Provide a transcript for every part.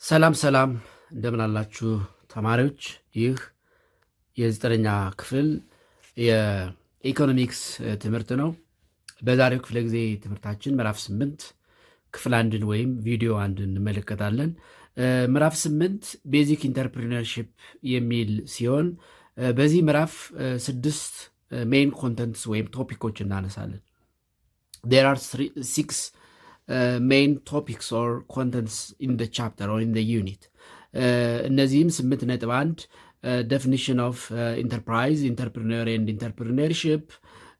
ሰላም ሰላም እንደምን አላችሁ ተማሪዎች? ይህ የዘጠነኛ ክፍል የኢኮኖሚክስ ትምህርት ነው። በዛሬው ክፍለ ጊዜ ትምህርታችን ምዕራፍ 8 ክፍል አንድን ወይም ቪዲዮ አንድን እንመለከታለን። ምዕራፍ 8 ቤዚክ ኢንተርፕሪነርሺፕ የሚል ሲሆን በዚህ ምዕራፍ 6 ሜይን ኮንተንትስ ወይም ቶፒኮች እናነሳለን። there are 6 main topics or contents in the chapter or in the unit. እነዚህም 8.1 definition of enterprise, entrepreneur and entrepreneurship,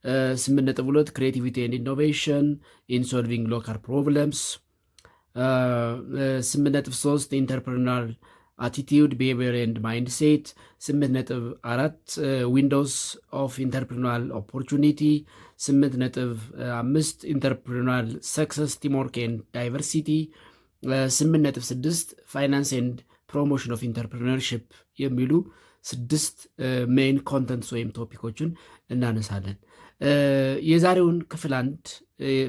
8.2 creativity and innovation in solving local problems, 8.3 entrepreneurial attitude, behavior and mindset, 8.4 windows of entrepreneurial opportunity, 8.5 entrepreneurial success, teamwork and diversity, 8.6 finance and promotion of entrepreneurship የሚሉ 6 ሜይን ኮንተንትስ ወይም ቶፒኮችን እናነሳለን። የዛሬውን ክፍል አንድ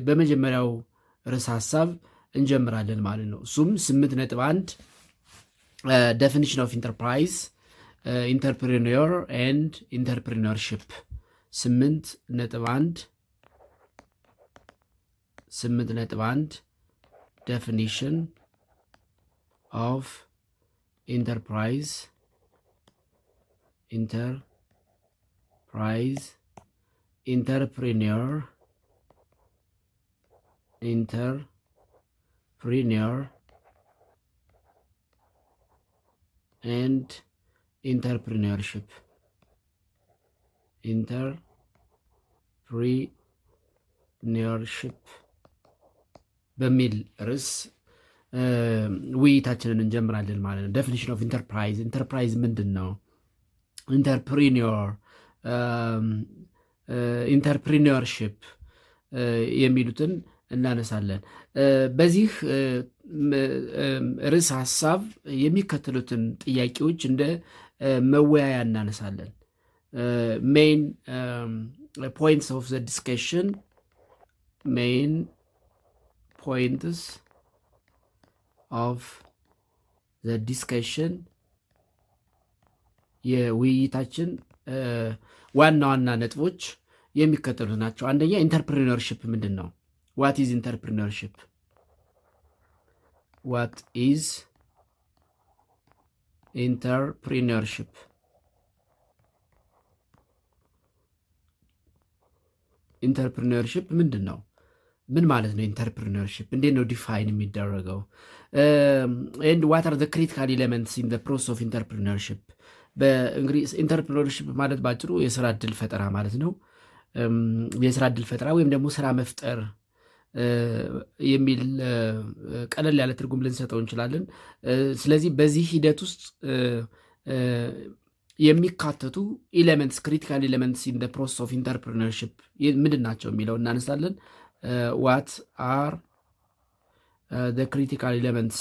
በመጀመሪያው ርዕሰ ሀሳብ እንጀምራለን ማለት ነው። እሱም 8.1 definition of enterprise, entrepreneur and entrepreneurship 8.1 definition of enterprise, entrepreneur and entrepreneurship በሚል ርዕስ ውይይታችንን እንጀምራለን ማለት ነው። ዴፊኒሽን ኦፍ ኢንተርፕራይዝ ምንድን ነው? ኢንተርፕሪኒዮርሺፕ የሚሉትን እናነሳለን። በዚህ ርዕስ ሀሳብ የሚከተሉትን ጥያቄዎች እንደ መወያያ እናነሳለን። ሜይን ፖይንትስ ኦፍ ዘ ዲስከሽን የውይይታችን ዋና ዋና ነጥቦች የሚከተሉት ናቸው። አንደኛ ኢንተርፕሪነርሺፕ ምንድን ነው? ዋት ኢዝ ኢንተርፕሪነርሺፕ? ኢንተርፕሪነርሺፕ ምንድን ነው? ምን ማለት ነው? ኢንተርፕሪነርሺፕ እንዴት ነው ዲፋይን የሚደረገው? ኤንድ ዋት አር ዘ ክሪቲካል ኤሌመንትስ ኢን ዘ ፕሮሰስ ኦፍ ኢንተርፕሪነርሺፕ። በእንግዲህ ኢንተርፕሪነርሺፕ ማለት ባጭሩ የስራ እድል ፈጠራ ማለት ነው። የስራ እድል ፈጠራ ወይም ደግሞ ስራ መፍጠር የሚል ቀለል ያለ ትርጉም ልንሰጠው እንችላለን። ስለዚህ በዚህ ሂደት ውስጥ የሚካተቱ ኤሌመንትስ ክሪቲካል ኤሌመንትስ ኢን ዘ ፕሮሰስ ኦፍ ኢንተርፕሪነርሺፕ ምንድን ናቸው የሚለው እናነሳለን። ዋት አር ዘ ክሪቲካል ኤሌመንትስ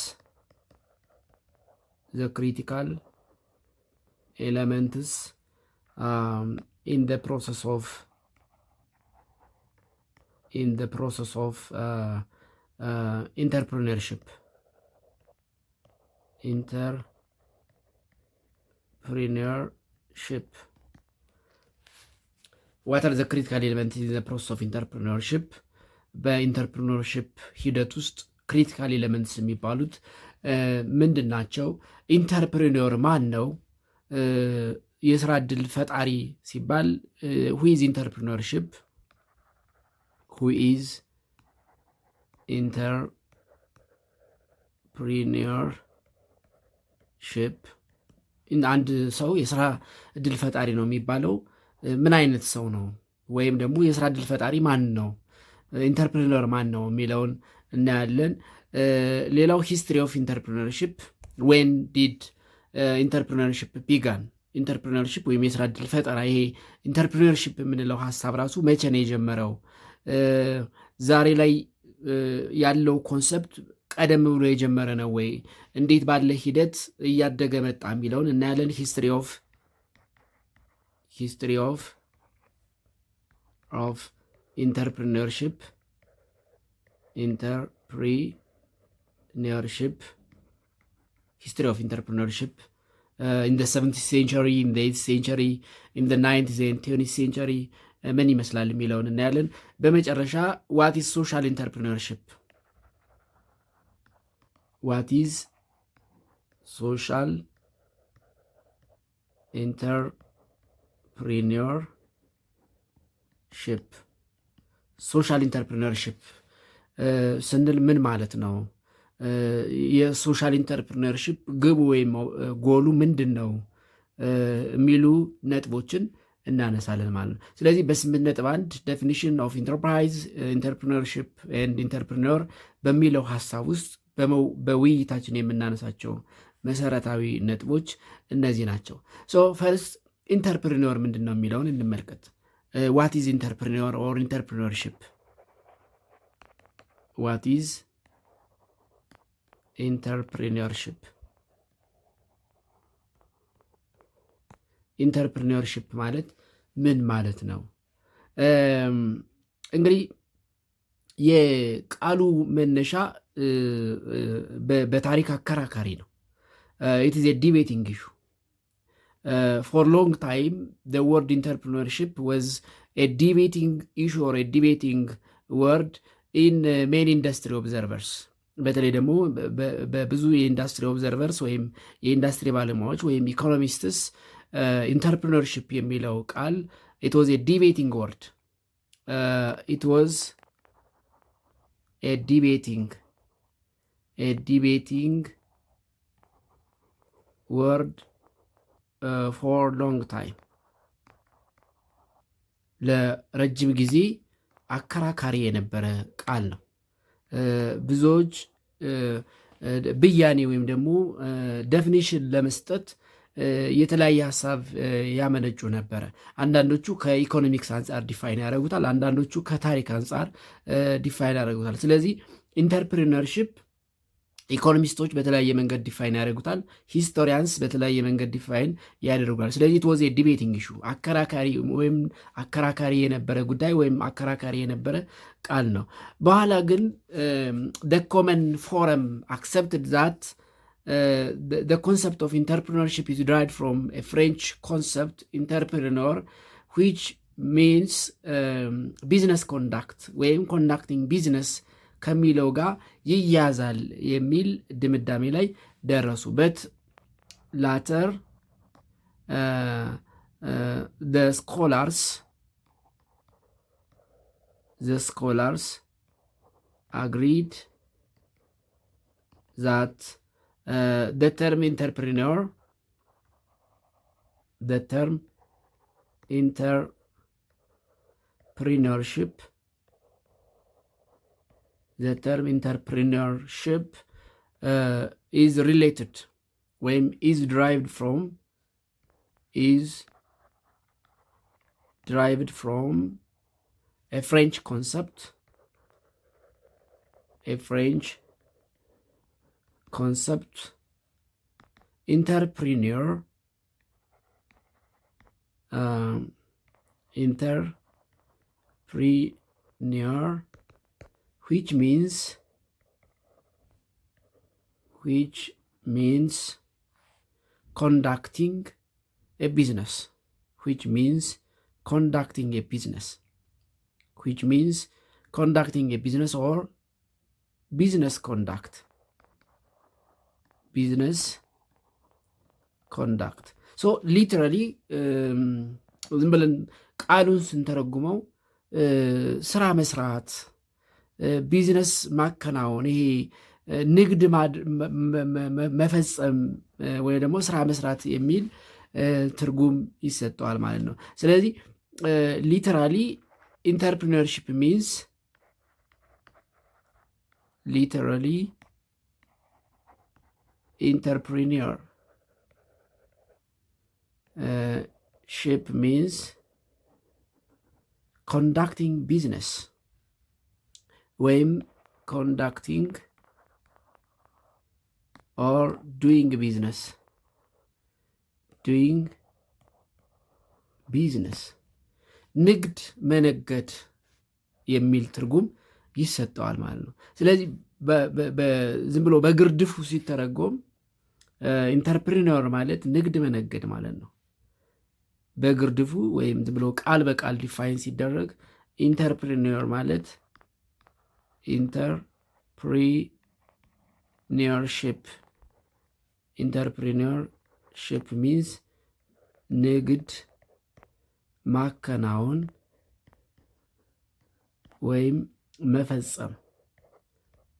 in the process of entrepreneurship. What are the critical elements in the process of entrepreneurship? በኢንተርፕሪነርሺፕ ሂደት ውስጥ ክሪቲካል ኤሌመንትስ የሚባሉት ምንድን ናቸው? ኢንተርፕሪነር ማን ነው? የስራ እድል ፈጣሪ ሲባል who is entrepreneurship? አንድ ሰው የስራ እድል ፈጣሪ ነው የሚባለው ምን አይነት ሰው ነው? ወይም ደግሞ የስራ እድል ፈጣሪ ማን ነው? ኢንተርፕሪነር ማን ነው የሚለውን እናያለን። ሌላው ሂስትሪ ኦፍ ኢንተርፕሪነርሺፕ ዌን ዲድ ኢንተርፕሪነርሺፕ ቢጋን። ኢንተርፕሪነርሺፕ ወይም የስራ እድል ፈጠራ ይሄ ኢንተርፕሪነርሺፕ የምንለው ሀሳብ ራሱ መቼ ነው የጀመረው? ዛሬ ላይ ያለው ኮንሰፕት ቀደም ብሎ የጀመረ ነው ወይ? እንዴት ባለ ሂደት እያደገ መጣ የሚለውን እናያለን። ሂስትሪ ኦፍ ኢንተርፕሪነርሺፕ history of entrepreneurship in the 17th century, in the 8th century, in the 9th and 20th century ምን ይመስላል የሚለውን እናያለን። በመጨረሻ what is social entrepreneurship? What is social entrepreneurship? ሶሻል ኢንተርፕሪነርሽፕ ስንል ምን ማለት ነው? የሶሻል ኢንተርፕሪነርሽፕ ግቡ ወይም ጎሉ ምንድን ነው የሚሉ ነጥቦችን እናነሳለን ማለት ነው። ስለዚህ በ8.1 ዴፊኒሽን ኦፍ ኢንተርፕራይዝ ኢንተርፕሪነርሽፕ ኤንድ ኢንተርፕሪነር በሚለው ሀሳብ ውስጥ በውይይታችን የምናነሳቸው መሰረታዊ ነጥቦች እነዚህ ናቸው። ሶ ፈርስት ኢንተርፕሪነር ምንድን ነው የሚለውን እንመልከት። ዋት ኢዝ ኢንተርፕሪነር ኦር ኢንተርፕሪነርሽፕ? ዋት ኢዝ ኢንተርፕሪነርሽፕ? ኢንተርፕሪነርሽፕ ማለት ምን ማለት ነው? እንግዲህ የቃሉ መነሻ በታሪክ አከራካሪ ነው። ኢት ኢዝ ኤ ዲቤቲንግ ኢሹ for long time. The word entrepreneurship was a debating issue or a debating word in many industry observers. በተለይ ደግሞ በብዙ የኢንዱስትሪ ኦብዘርቨርስ ወይም የኢንዱስትሪ ባለሙያዎች ወይም ኢኮኖሚስትስ ኢንተርፕሪነርሽፕ የሚለው ቃል it was a debating word. It was a debating word for long time. ለረጅም ጊዜ አከራካሪ የነበረ ቃል ነው። ብዙዎች ብያኔ ወይም ደግሞ ዴፊኒሽን ለመስጠት የተለያየ ሀሳብ ያመነጩ ነበረ። አንዳንዶቹ ከኢኮኖሚክስ አንጻር ዲፋይን ያደርጉታል፣ አንዳንዶቹ ከታሪክ አንጻር ዲፋይን ያደርጉታል። ስለዚህ ኢንተርፕሪነርሽፕ ኢኮኖሚስቶች በተለያየ መንገድ ዲፋይን ያደርጉታል፣ ሂስቶሪያንስ በተለያየ መንገድ ዲፋይን ያደርጉታል። ስለዚህ it was a debating issue አከራካሪ የነበረ ጉዳይ ወይም አከራካሪ የነበረ ቃል ነው። በኋላ ግን the common forum accepted that the concept of entrepreneurship is derived from a French concept entrepreneur, which means business conduct ወይም conducting business ከሚለው ጋር ይያዛል የሚል ድምዳሜ ላይ ደረሱበት። later the scholars agreed that the term entrepreneurship is related ወይም is derived from a French concept entrepreneur which means conducting a business or business conduct. so literally ዝም ብለን ቃሉን ስንተረጉመው ስራ መስራት፣ ቢዝነስ ማከናወን፣ ይሄ ንግድ መፈጸም ወይ ደግሞ ስራ መስራት የሚል ትርጉም ይሰጠዋል ማለት ነው። ስለዚህ ሊተራሊ ኢንተርፕሪነርሺፕ ሚንስ ship means conducting business ወይም conducting or doing business ንግድ መነገድ የሚል ትርጉም ይሰጠዋል ማለት ነው። ስለዚህ ዝም ብሎ በግርድፉ ሲተረጎም ኢንተርፕሪነር ማለት ንግድ መነገድ ማለት ነው። በግርድፉ ወይም ብሎ ቃል በቃል ዲፋይን ሲደረግ ኢንተርፕሪነር ማለት ኢንተርፕሪነርሺፕ ሚንስ ንግድ ማከናወን ወይም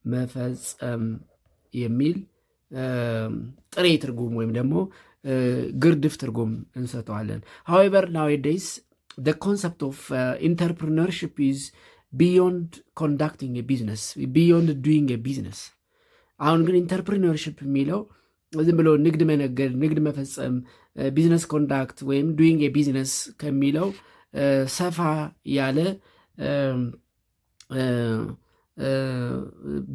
መፈጸም የሚል ጥሬ ትርጉም ወይም ደግሞ ግርድፍ ትርጉም እንሰጠዋለን። however nowadays the concept of entrepreneurship is beyond conducting a business, beyond doing a business. አሁን ግን ኢንተርፕሪነርሺፕ የሚለው ዝም ብሎ ንግድ መነገድ፣ ንግድ መፈጸም፣ ቢዝነስ ኮንዳክት ወይም ዱይንግ የቢዝነስ ከሚለው ሰፋ ያለ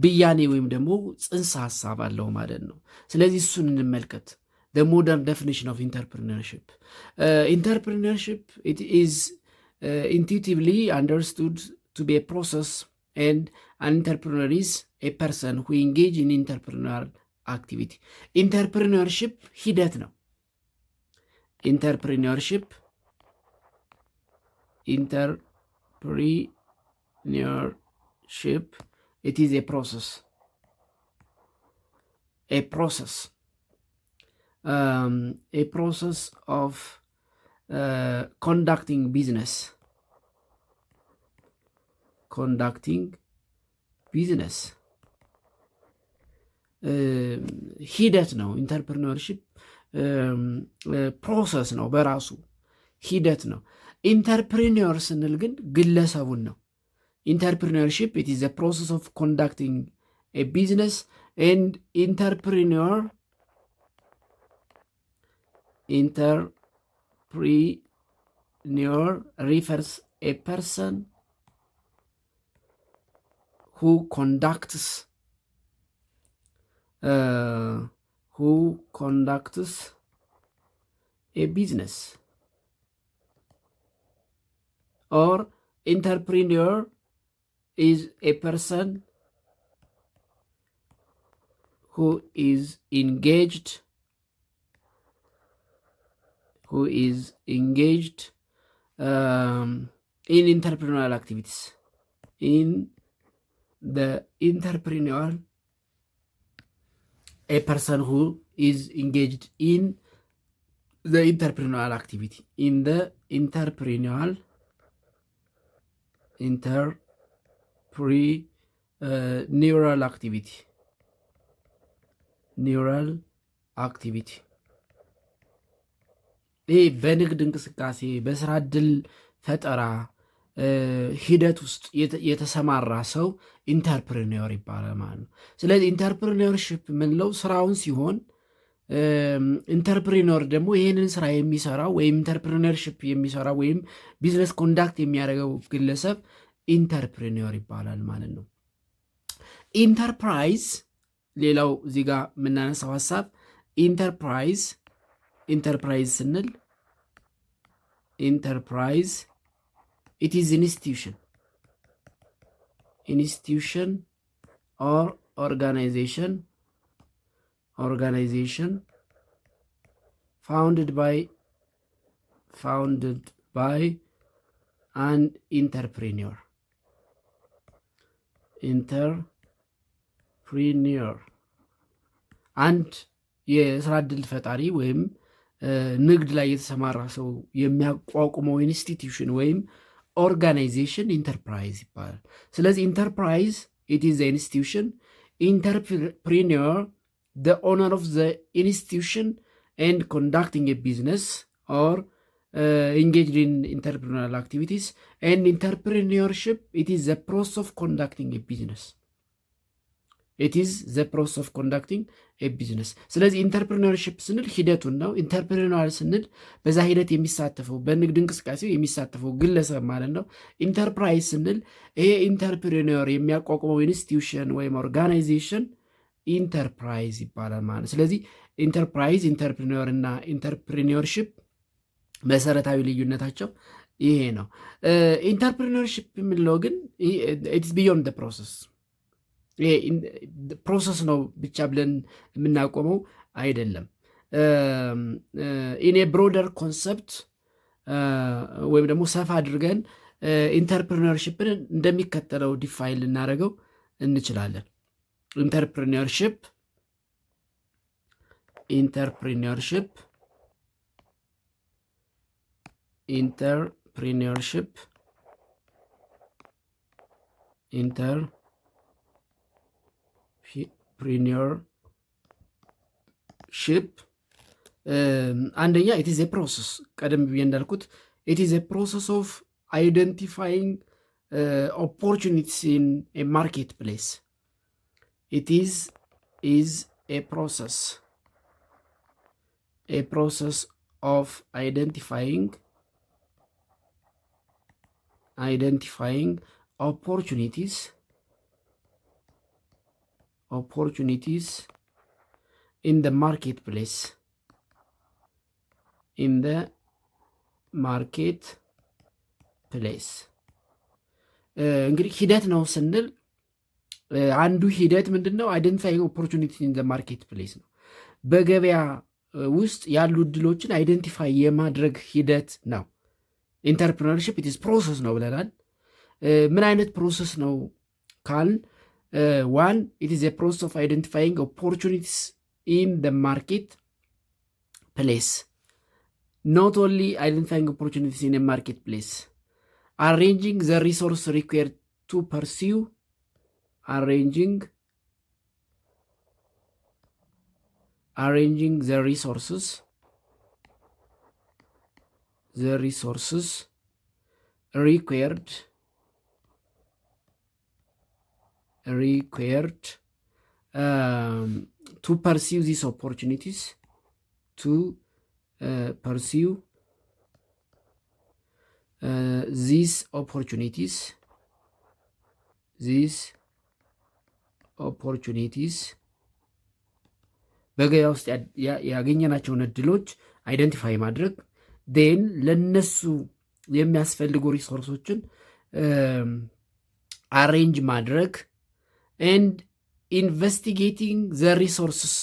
ብያኔ ወይም ደግሞ ጽንሰ ሀሳብ አለው ማለት ነው። ስለዚህ እሱን እንመልከት። the modern definition of entrepreneurship. Entrepreneurship, it is intuitively understood to be a process, and an entrepreneur is a person who engage in entrepreneurial activity. Entrepreneurship ሂደት ነው። Entrepreneurship it is a process of conducting business ሂደት ነው። ኢንተርፕሪነርሺፕ ፕሮሰስ ነው፣ በራሱ ሂደት ነው። ኢንተርፕሪነር ስንል ግን ግለሰቡን ነው። ኢንተርፕሪነርሺፕ it is a process of conducting a business, and entrepreneur refers a person who conducts a business, or entrepreneur is a person who is engaged in entrepreneurial activities. A person who is engaged in the entrepreneurial activity, in the entrepreneurial activity ይህ በንግድ እንቅስቃሴ በስራ ዕድል ፈጠራ ሂደት ውስጥ የተሰማራ ሰው ኢንተርፕሪነር ይባላል ማለት ነው። ስለዚህ ኢንተርፕሪነርሺፕ የምንለው ስራውን ሲሆን ኢንተርፕሪነር ደግሞ ይህንን ስራ የሚሰራው ወይም ኢንተርፕሪነርሺፕ የሚሰራው ወይም ቢዝነስ ኮንዳክት የሚያደርገው ግለሰብ ኢንተርፕሪነር ይባላል ማለት ነው። ኢንተርፕራይዝ፣ ሌላው እዚህ ጋር የምናነሳው ሀሳብ ኢንተርፕራይዝ ስንል ኢንተርፕራይዝ it is institution or organization founded by an entrepreneur አንድ የስራ ዕድል ፈጣሪ ወይም ንግድ ላይ የተሰማራ ሰው የሚያቋቁመው ኢንስቲትዩሽን ወይም ኦርጋናይዜሽን ኢንተርፕራይዝ ይባላል። ስለዚህ ኢንተርፕራይዝ it is the institution, entrepreneur the owner of the institution and conducting a business or engaged in entrepreneurial activities, and entrepreneurship it is the process of conducting a business. ስለዚህ ኢንተርፕሪነርሺፕ ስንል ሂደቱን ነው። ኢንተርፕሪነር ስንል በዛ ሂደት የሚሳተፈው በንግድ እንቅስቃሴው የሚሳተፈው ግለሰብ ማለት ነው። ኢንተርፕራይዝ ስንል ይሄ ኢንተርፕሪነር የሚያቋቁመው ኢንስቲትዩሽን ወይም ኦርጋናይዜሽን ኢንተርፕራይዝ ይባላል ማለት ነው። ስለዚህ ኢንተርፕራይዝ፣ ኢንተርፕሪነር እና ኢንተርፕሪነርሺፕ መሰረታዊ ልዩነታቸው ይሄ ነው። ኢንተርፕሪነርሺፕ የምንለው ግን ኢትስ ቢዮንድ ፕሮሰስ ነው ብቻ ብለን የምናቆመው አይደለም። ኢን ብሮደር ኮንሰፕት ወይም ደግሞ ሰፋ አድርገን ኢንተርፕሪነርሽፕን እንደሚከተለው ዲፋይን ልናደርገው እንችላለን። ኢንተርፕሪነርሽፕ አንደኛ ኢት ኢዝ ኤ ፕሮሰስ፣ ቀደም ብዬ እንዳልኩት ኢት ኢዝ ኤ ፕሮሰስ ኦፍ አይደንቲፋይንግ ኦፖርቹኒቲስ ኢን ኤ ማርኬት ፕሌስ። ኢት ኢዝ ኤ ፕሮሰስ of identifying opportunities in the marketplace. እንግዲህ ሂደት ነው ስንል አንዱ ሂደት ምንድን ነው? አይደንቲፋይንግ ኦፖርቹኒቲ ኢን ዘ ማርኬት ፕሌስ ነው። በገበያ ውስጥ ያሉ እድሎችን አይደንቲፋይ የማድረግ ሂደት ነው። ኢንተርፕረነርሺፕ ኢትስ ፕሮሰስ ነው ብለናል። ምን አይነት ፕሮሰስ ነው ካልን ዋን ኢት ኢዝ ኤ ፕሮሰስ ኦፍ አይደንቲፋይንግ ኦፖርቹኒቲስ ኢን ዘ ማርኬት ፕሌስ ኖት ኦንሊ አይደንቲፋይንግ ኦፖርቹኒቲስ ኢን ኤ ማርኬት ፕሌስ arranging the resource required to pursue arranging the resources required to pursue these opportunities, these opportunities በገበያ ውስጥ ያገኘናቸውን እድሎች አይደንቲፋይ ማድረግ ዴን ለነሱ የሚያስፈልጉ ሪሶርሶችን አሬንጅ ማድረግ ኤንድ ኢንቨስቲጌቲንግ ዘ ሪሶርስስ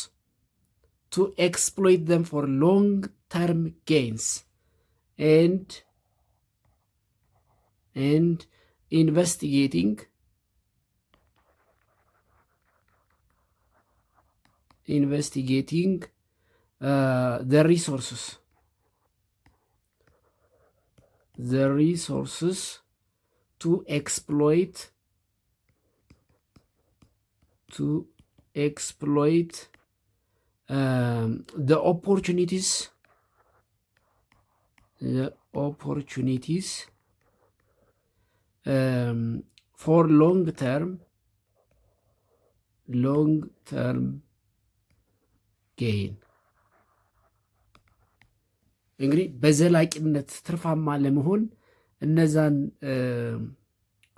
ቱ ኤክስፕሎይት ዘም ፎር ሎንግ ተርም ጌይንስ ኤንድ investigating the resources to exploit the opportunities for long term gain። እንግዲህ በዘላቂነት ትርፋማ ለመሆን እነዛን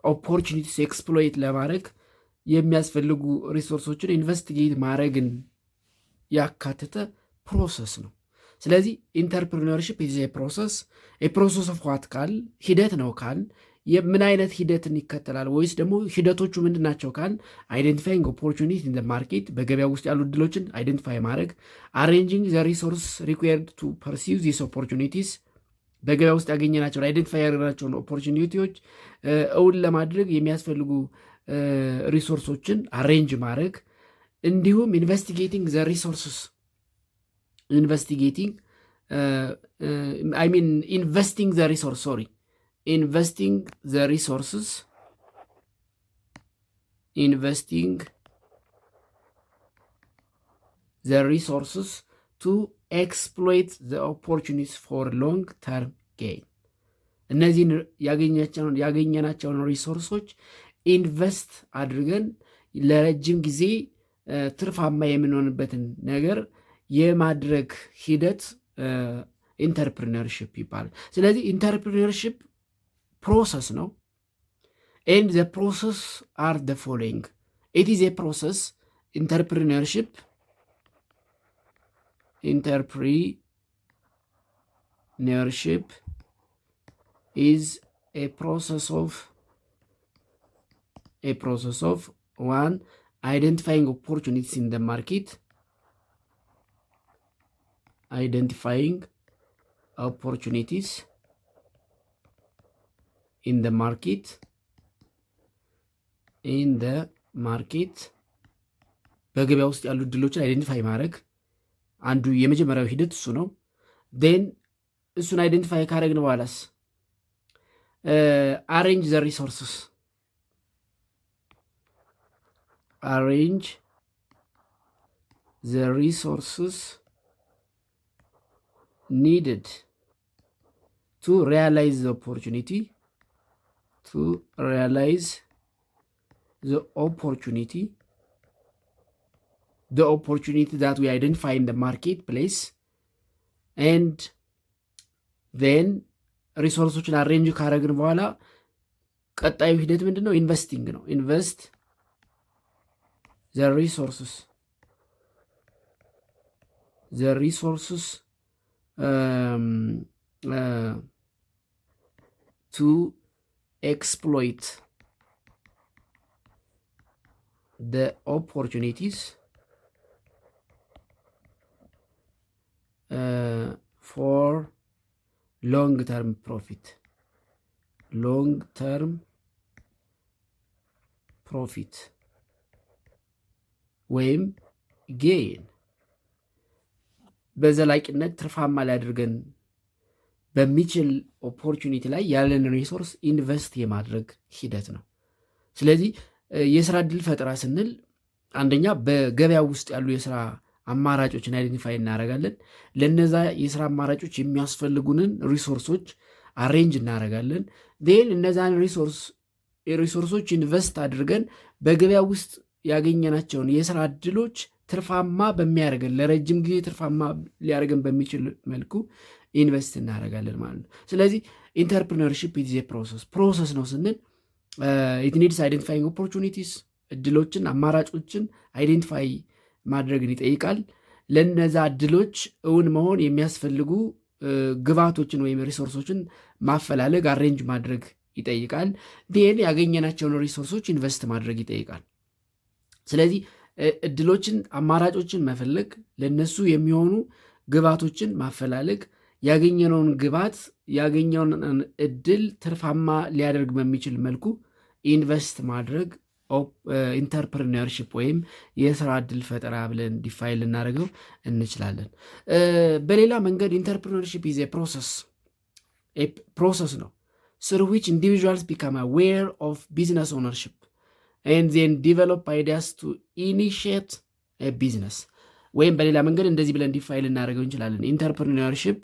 ኦፖርቹኒቲስ ኤክስፕሎይት ለማድረግ የሚያስፈልጉ ሪሶርሶችን ኢንቨስቲጌት ማድረግን ያካተተ ፕሮሰስ ነው። ስለዚህ ኢንተርፕሪነርሺፕ ኢዝ ኤ ፕሮሰስ ኦፍ ዋት ካል ሂደት ነው ካል ምን አይነት ሂደትን ይከተላል ወይስ ደግሞ ሂደቶቹ ምንድን ናቸው ካል አይደንቲፋይንግ ኦፖርቹኒቲ ኢን ዘ ማርኬት፣ በገበያ ውስጥ ያሉ እድሎችን አይደንቲፋይ ማድረግ፣ አሬንጂንግ ዘ ሪሶርስ ሪኳየርድ ቱ ፐርሲው ዚስ ኦፖርቹኒቲስ፣ በገበያ ውስጥ ያገኘናቸውን አይደንቲፋይ ያደረግናቸውን ኦፖርቹኒቲዎች እውን ለማድረግ የሚያስፈልጉ ሪሶርሶችን አሬንጅ ማድረግ፣ እንዲሁም ኢንቨስቲጌቲንግ ዘ ሪሶርስስ ኢንቨስቲንግ ዘ ሪሶርስ investing the resources to exploit the opportunities for long term gain። እነዚህን ያገኘናቸውን ሪሶርሶች ኢንቨስት አድርገን ለረጅም ጊዜ ትርፋማ የምንሆንበትን ነገር የማድረግ ሂደት ኢንተርፕሪነርሺፕ ይባላል። ስለዚህ ኢንተርፕሪነርሺፕ ፕሮሰስ ነው። ኤንድ ዘ ፕሮሰስ አር ዘ ፎሎዊንግ ኢት ኢዝ ኤ ፕሮሰስ ኢንተርፕሪነርሺፕ is a process of one, identifying opportunities in the market, identifying opportunities in the market በገበያ ውስጥ ያሉ እድሎችን አይደንቲፋይ ማድረግ አንዱ የመጀመሪያው ሂደት እሱ ነው። ዴን እሱን አይደንቲፋይ ካደረግን በኋላስ አሬንጅ ዘ ሪሶርስስ needed to realize the opportunity that we identify in the marketplace, and then ሪሶርሶችን አሬንጅ ካረግን በኋላ ቀጣዩ ሂደት ምንድነው? ኢንቨስቲንግ ነው። ኢንቨስት the resources to exploit the opportunities for long-term profit ወይም ጌን በዘላቂነት ትርፋማ ሊያደርገን በሚችል ኦፖርቹኒቲ ላይ ያለን ሪሶርስ ኢንቨስት የማድረግ ሂደት ነው። ስለዚህ የስራ እድል ፈጠራ ስንል አንደኛ በገበያ ውስጥ ያሉ የስራ አማራጮችን አይደንቲፋይ እናደርጋለን። ለነዛ የስራ አማራጮች የሚያስፈልጉንን ሪሶርሶች አሬንጅ እናደርጋለን። ዴን እነዛን ሪሶርሶች ኢንቨስት አድርገን በገበያ ውስጥ ያገኘናቸውን የስራ እድሎች ትርፋማ በሚያደርገን ለረጅም ጊዜ ትርፋማ ሊያደርገን በሚችል መልኩ ኢንቨስት እናደርጋለን ማለት ነው። ስለዚህ ኢንተርፕሪነርሺፕ ኢዝ ኤ ፕሮሰስ ነው ስንል ኢት ኒድስ አይደንቲፋይንግ ኦፖርቹኒቲስ እድሎችን አማራጮችን አይደንቲፋይ ማድረግን ይጠይቃል። ለነዛ እድሎች እውን መሆን የሚያስፈልጉ ግብዓቶችን ወይም ሪሶርሶችን ማፈላለግ አሬንጅ ማድረግ ይጠይቃል። ዴን ያገኘናቸውን ሪሶርሶች ኢንቨስት ማድረግ ይጠይቃል። ስለዚህ እድሎችን አማራጮችን መፈለግ፣ ለነሱ የሚሆኑ ግብዓቶችን ማፈላለግ፣ ያገኘነውን ግብዓት ያገኘውን እድል ትርፋማ ሊያደርግ በሚችል መልኩ ኢንቨስት ማድረግ ኢንተርፕሪነርሺፕ ወይም የስራ እድል ፈጠራ ብለን ዲፋይን ልናደርገው እንችላለን። በሌላ መንገድ ኢንተርፕሪነርሺፕ ኢዝ ፕሮሰስ ነው ስሩ ዊች ኢንዲቪዥዋልስ ቢካም አዌር ኦፍ ቢዝነስ ኦነርሺፕ and then develop ideas to initiate a business ወይም በሌላ መንገድ እንደዚህ ብለን ዲፋይን ልናደርገው እንችላለን። ኢንተርፕሪነርሺፕ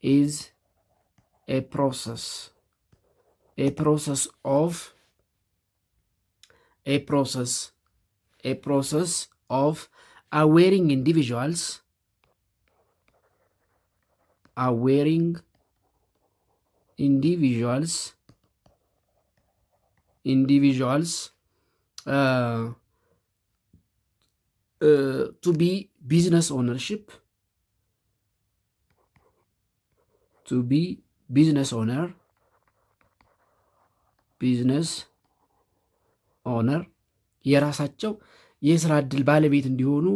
is a process of awareing individuals to be business owner የራሳቸው የስራ እድል ባለቤት እንዲሆኑ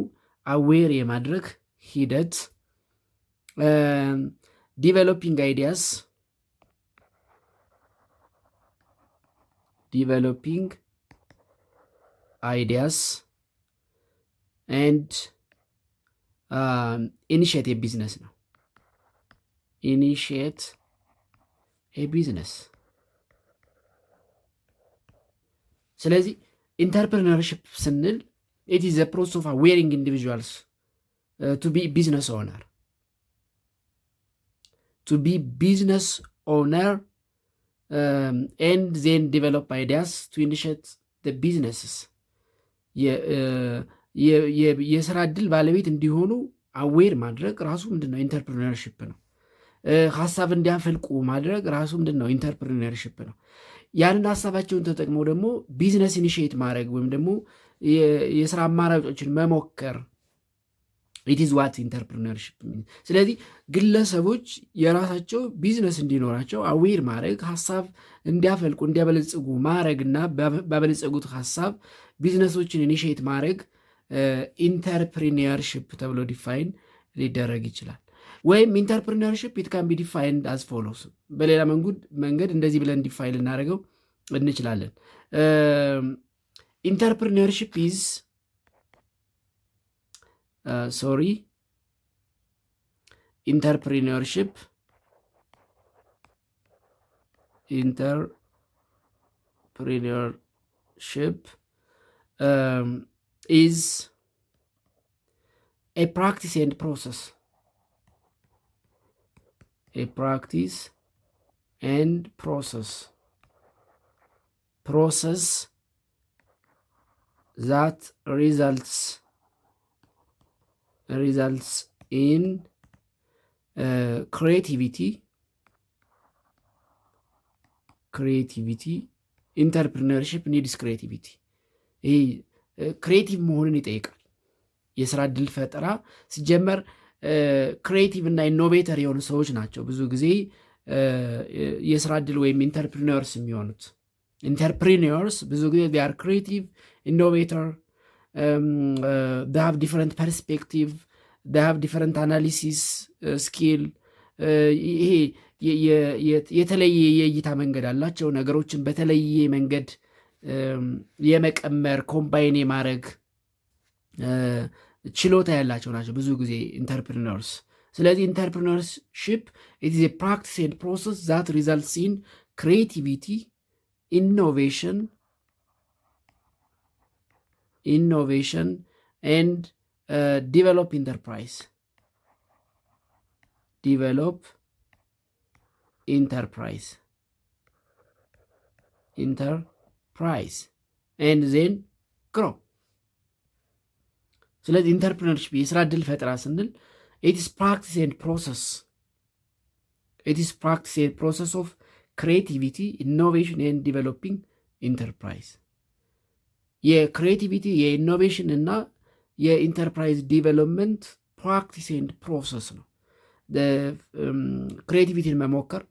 አዌር የማድረግ ሂደት developing ideas and initiate a business ነው። initiate a business ስለዚህ ኢንተርፕሪነርሺፕ ስንል it is a process of awareing individuals to be business owner and then develop ideas to initiate the businesses የስራ እድል ባለቤት እንዲሆኑ አዌር ማድረግ ራሱ ምንድነው? ኢንተርፕሪነርሺፕ ነው። ሀሳብ እንዲያፈልቁ ማድረግ ራሱ ምንድነው? ኢንተርፕሪነርሺፕ ነው። ያንን ሀሳባቸውን ተጠቅመው ደግሞ ቢዝነስ ኢኒሺየት ማድረግ ወይም ደግሞ የስራ አማራጮችን መሞከር ኢት ኢዝ ዋት ኢንተርፕሪነርሺፕ። ስለዚህ ግለሰቦች የራሳቸው ቢዝነስ እንዲኖራቸው አዌር ማድረግ፣ ሀሳብ እንዲያፈልቁ እንዲያበለጽጉ ማድረግ እና ባበለጸጉት ሀሳብ ቢዝነሶችን ኢኒሽት ማድረግ ኢንተርፕሪነርሺፕ ተብሎ ዲፋይን ሊደረግ ይችላል። ወይም ኢንተርፕሪነርሺፕ ኢት ካን ቢ ዲፋይንድ አዝ ፎሎስ። በሌላ መንገድ እንደዚህ ብለን ዲፋይን ልናደርገው እንችላለን። ኢንተርፕሪነርሺፕ ኢዝ entrepreneurship is a practice and process. A practice and process that results in creativity. ኢንተርፕሪነርሺፕ ኒድስ ክሬቲቪቲ። ይህ ክሬቲቭ መሆንን ይጠይቃል። የስራ እድል ፈጠራ ሲጀመር ክሬቲቭ እና ኢኖቬተር የሆኑ ሰዎች ናቸው ብዙ ጊዜ የስራ እድል ወይም ኢንተርፕሪነርስ የሚሆኑት። ኢንተርፕሪነርስ ብዙ ጊዜ they are creative, innovator, they have different perspective, they have different analysis skill። ይሄ የተለየ የእይታ መንገድ አላቸው። ነገሮችን በተለየ መንገድ የመቀመር ኮምባይን የማድረግ ችሎታ ያላቸው ናቸው ብዙ ጊዜ ኢንተርፕሪነርስ። ስለዚህ ኢንተርፕሪነርሺፕ ኢት ኢዝ ኤ ፕራክቲስ ኤንድ ፕሮሰስ ዛት ሪዛልትስ ኢን ክሪኤቲቪቲ፣ ኢኖቬሽን ኤንድ ዲቨሎፕ ኢንተርፕራይዝ ኤንድ ዜን ግሮ። ስለዚህ ኢንተርፕሪነርሺፕ የስራ ዕድል ፈጠራ ስንል ኢትስ ፕራክቲስ ኤንድ ፕሮሰስ ኦፍ ክሪኤቲቪቲ፣ ኢኖቬሽን ኤንድ ዲቨሎፒንግ ኢንተርፕራይዝ። የክሪኤቲቪቲ የኢኖቬሽን እና የኢንተርፕራይዝ ዲቨሎፕመንት ፕራክቲስ ኤንድ ፕሮሰስ ነው። ክሪኤቲቪቲን መሞከር፣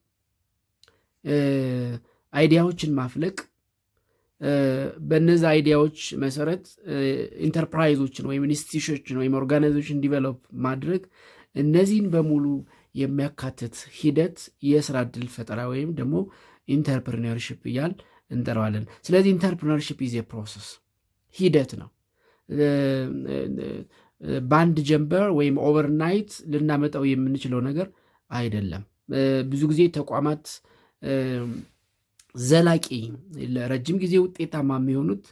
አይዲያዎችን ማፍለቅ፣ በነዚ አይዲያዎች መሰረት ኢንተርፕራይዞችን ወይም ኢንስቲትዩሽኖችን ወይም ኦርጋናይዜሽን ዲቨሎፕ ማድረግ፣ እነዚህን በሙሉ የሚያካትት ሂደት የስራ ዕድል ፈጠራ ወይም ደግሞ ኢንተርፕሪነርሺፕ እያል እንጠራዋለን። ስለዚህ ኢንተርፕሪነርሺፕ ኢዝ ፕሮሰስ ሂደት ነው። በአንድ ጀንበር ወይም ኦቨርናይት ልናመጣው የምንችለው ነገር አይደለም። ብዙ ጊዜ ተቋማት ዘላቂ ለረጅም ጊዜ ውጤታማ የሚሆኑት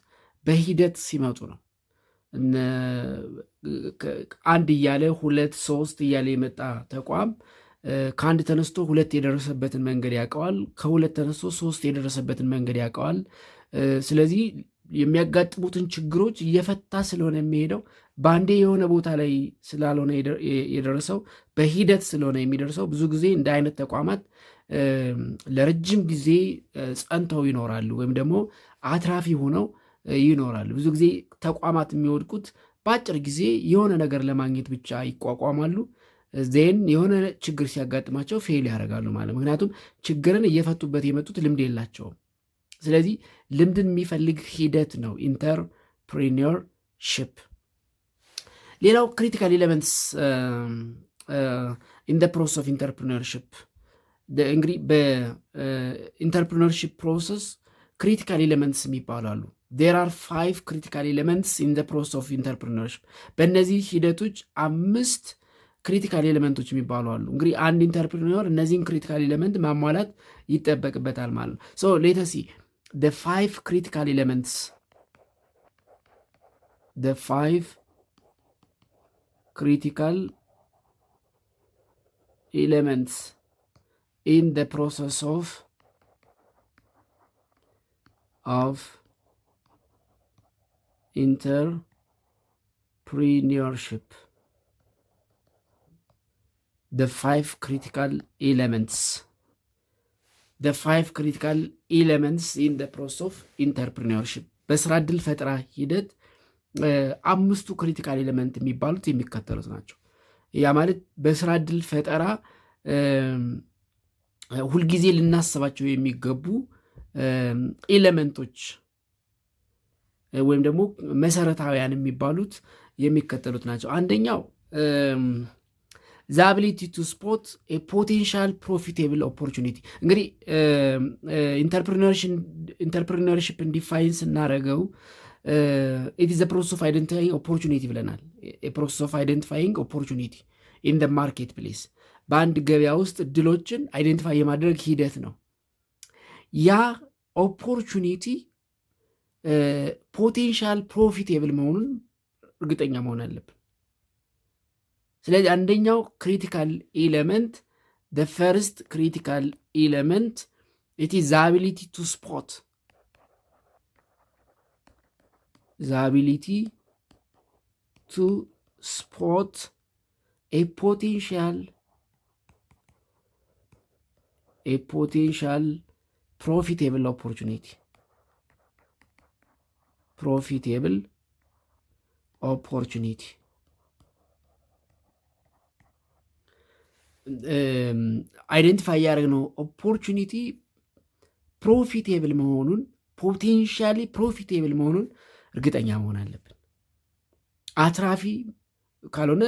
በሂደት ሲመጡ ነው። አንድ እያለ 2 3 እያለ የመጣ ተቋም ከአንድ ተነስቶ 2 የደረሰበትን መንገድ ያውቀዋል። ከ2 ተነስቶ 3 የደረሰበትን መንገድ ያውቀዋል። ስለዚህ የሚያጋጥሙትን ችግሮች እየፈታ ስለሆነ የሚሄደው በአንዴ የሆነ ቦታ ላይ ስላልሆነ የደረሰው በሂደት ስለሆነ የሚደርሰው። ብዙ ጊዜ እንደ አይነት ተቋማት ለረጅም ጊዜ ጸንተው ይኖራሉ ወይም ደግሞ አትራፊ ሆነው ይኖራሉ። ብዙ ጊዜ ተቋማት የሚወድቁት በአጭር ጊዜ የሆነ ነገር ለማግኘት ብቻ ይቋቋማሉ። ዜን የሆነ ችግር ሲያጋጥማቸው ፌል ያደርጋሉ ማለት። ምክንያቱም ችግርን እየፈቱበት የመጡት ልምድ የላቸውም። ስለዚህ ልምድን የሚፈልግ ሂደት ነው ኢንተርፕሪነርሺፕ። ሌላው ክሪቲካል ኤሌመንትስ ኢን ዘ ፕሮሰስ ኦፍ ኢንተርፕሪነርሺፕ። እንግዲህ በኢንተርፕሪነርሺፕ ፕሮሰስ ክሪቲካል ኤሌመንትስ የሚባሉ አሉ። ዜር አር 5 ክሪቲካል ኤሌመንትስ ኢን ዘ ፕሮሰስ ኦፍ ኢንተርፕሪነርሺፕ። በእነዚህ ሂደቶች 5 ክሪቲካል ኤሌመንቶች የሚባሉ አሉ። እንግዲህ አንድ ኢንተርፕሪነር እነዚህን ክሪቲካል ኤሌመንት ማሟላት ይጠበቅበታል ማለት ነው። ሶ ሌት አስ ሲ the 5 critical elements in the process of entrepreneurship. The 5 critical elements in the process of entrepreneurship። በስራ ዕድል ፈጠራ ሂደት አምስቱ ክሪቲካል ኤሌመንት የሚባሉት የሚከተሉት ናቸው። ያ ማለት በስራ ዕድል ፈጠራ ሁልጊዜ ልናስባቸው የሚገቡ ኤሌመንቶች ወይም ደግሞ መሰረታዊያን የሚባሉት የሚከተሉት ናቸው። አንደኛው the ability to spot a potential profitable opportunity። እንግዲህ ኢንተርፕሪነርሽፕን ዲፋይን ስናደርገው it is the process of identifying opportunity ብለናል። a process of identifying opportunity in the marketplace በአንድ ገበያ ውስጥ እድሎችን አይደንቲፋይ የማድረግ ሂደት ነው። ያ ኦፖርቹኒቲ ፖቴንሻል ፕሮፊቴብል መሆኑን እርግጠኛ መሆን አለብን። ስለዚህ አንደኛው ክሪቲካል ኤሌመንት the first critical element it is the ability to spot the ability to spot a potential profitable opportunity አይደንቲፋይ ያደረግነው ኦፖርቹኒቲ ፕሮፊቴብል መሆኑን ፖቴንሻሊ ፕሮፊቴብል መሆኑን እርግጠኛ መሆን አለብን። አትራፊ ካልሆነ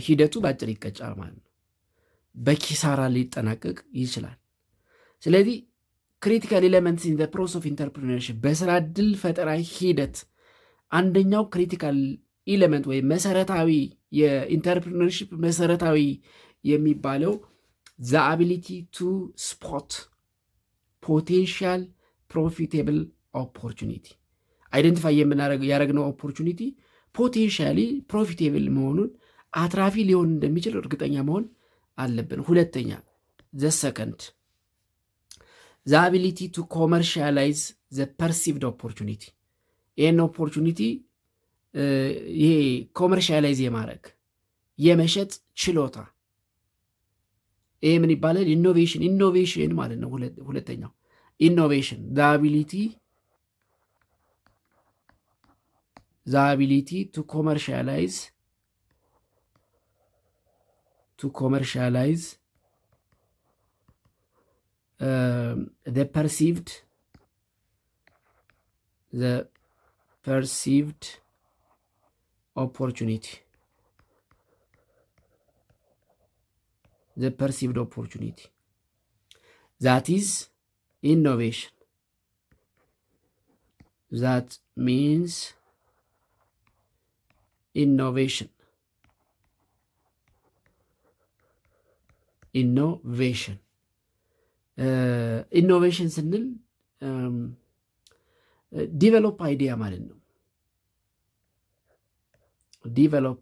ሂደቱ በአጭር ይቀጫል ማለት ነው፣ በኪሳራ ሊጠናቀቅ ይችላል። ስለዚህ ክሪቲካል ኤሌመንትስ ኢን ዘ ፕሮሰስ ኦፍ ኢንተርፕሪነርሺፕ በስራ ዕድል ፈጠራ ሂደት አንደኛው ክሪቲካል ኤሌመንት ወይም መሰረታዊ የኢንተርፕሪነርሺፕ መሰረታዊ የሚባለው ዘ አቢሊቲ ቱ ስፖት ፖቴንሻል ፕሮፊቴብል ኦፖርቹኒቲ አይደንቲፋይ ያደረግነው ኦፖርቹኒቲ ፖቴንሻሊ ፕሮፊቴብል መሆኑን አትራፊ ሊሆን እንደሚችል እርግጠኛ መሆን አለብን። ሁለተኛ ዘ ሰከንድ ዘ አቢሊቲ ቱ ኮመርሻላይዝ ዘ ፐርሲቭድ ኦፖርቹኒቲ ይህን ኦፖርቹኒቲ ይሄ ኮመርሻላይዝ የማድረግ የመሸጥ ችሎታ ይሄ ምን ይባላል? ኢኖቬሽን ማለት ነው። ሁለተኛው ኢኖቬሽን the ability to commercialize the perceived opportunity that is innovation. That means innovation ስንል ዲቨሎፕ አይዲያ ማለት ነው። ዲቨሎፕ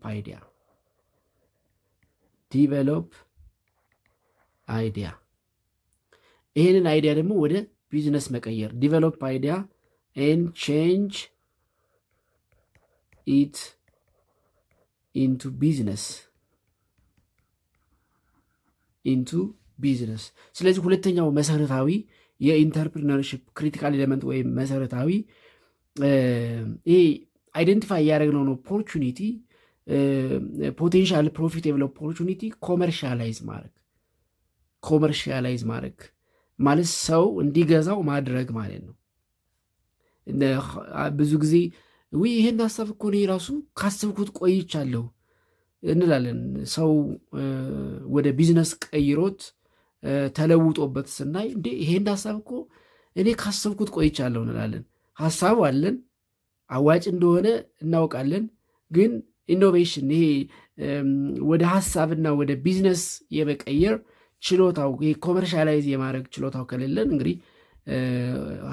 አይዲያ ይህንን አይዲያ ደግሞ ወደ ቢዝነስ መቀየር ዲቨሎፕ አይዲያ and change it into business. ስለዚህ ሁለተኛው መሰረታዊ የኢንተርፕሪነርሺፕ ክሪቲካል ኤሌመንት ወይም መሰረታዊ ይሄ አይደንቲፋይ ያደረግነውን ኦፖርቹኒቲ ፖቴንሻል ፕሮፊቴብል ኦፖርቹኒቲ ኮመርሻላይዝ ማድረግ ማለት ሰው እንዲገዛው ማድረግ ማለት ነው። ብዙ ጊዜ ይሄን ሀሳብ እኮ እኔ ራሱ ካሰብኩት ቆይቻለሁ እንላለን። ሰው ወደ ቢዝነስ ቀይሮት ተለውጦበት ስናይ እንዴ ይሄን ሀሳብ እኮ እኔ ካሰብኩት ቆይቻለሁ እንላለን። ሀሳቡ አለን፣ አዋጭ እንደሆነ እናውቃለን። ግን ኢኖቬሽን ይሄ ወደ ሀሳብና ወደ ቢዝነስ የመቀየር ችሎታው ይሄ ኮመርሻላይዝ የማድረግ ችሎታው ከሌለን እንግዲህ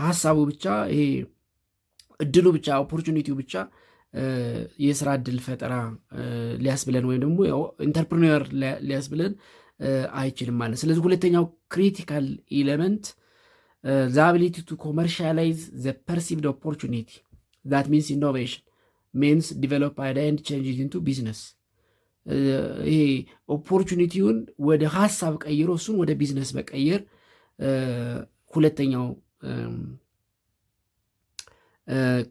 ሀሳቡ ብቻ ይሄ እድሉ ብቻ ኦፖርቹኒቲው ብቻ የስራ እድል ፈጠራ ሊያስብለን ወይም ደግሞ ኢንተርፕሪነር ሊያስብለን አይችልም ማለት። ስለዚህ ሁለተኛው ክሪቲካል ኤሌመንት the ability to commercialize the perceived opportunity that means innovation means develop idea and change it into business። ይሄ ኦፖርቹኒቲውን ወደ ሀሳብ ቀይሮ እሱን ወደ ቢዝነስ መቀየር ሁለተኛው